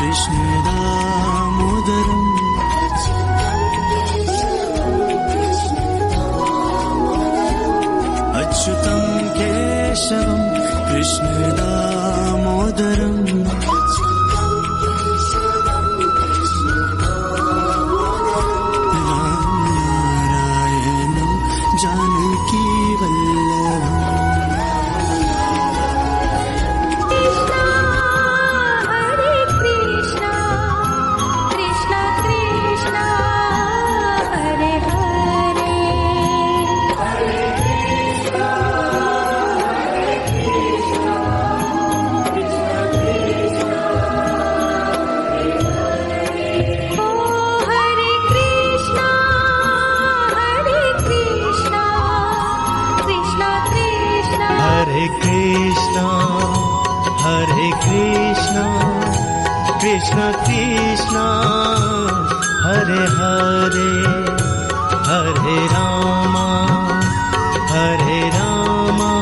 कृष्ण दामोदरम् अच्युतं केशवं कृष्ण दामोदरम् नारायणं Janaki वल्लभम् Hare Krishna, Krishna Krishna, Hare Hare, Hare Rama, Hare Rama,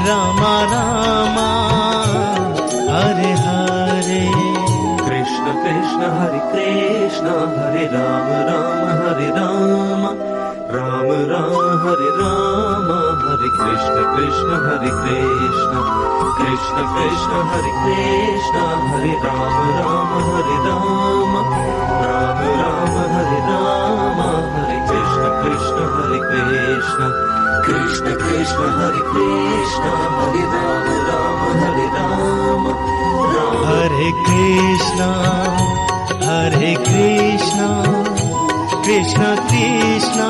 Rama Rama, Hare Hare. Krishna Krishna, Hare Krishna, Hare Rama, Rama Hare Rama, Rama Rama, Hare Rama, Hare Krishna Krishna, Hare Krishna, Krishna Krishna, Hare Krishna, Hare Rama, Rama Hare Rama, Rama Rama, Hare Rama, Hare Krishna Krishna, Hare Krishna, Krishna Krishna, Hare Krishna, Hare Rama, Rama Hare Rama, Hare Krishna, Hare Krishna, Krishna Krishna,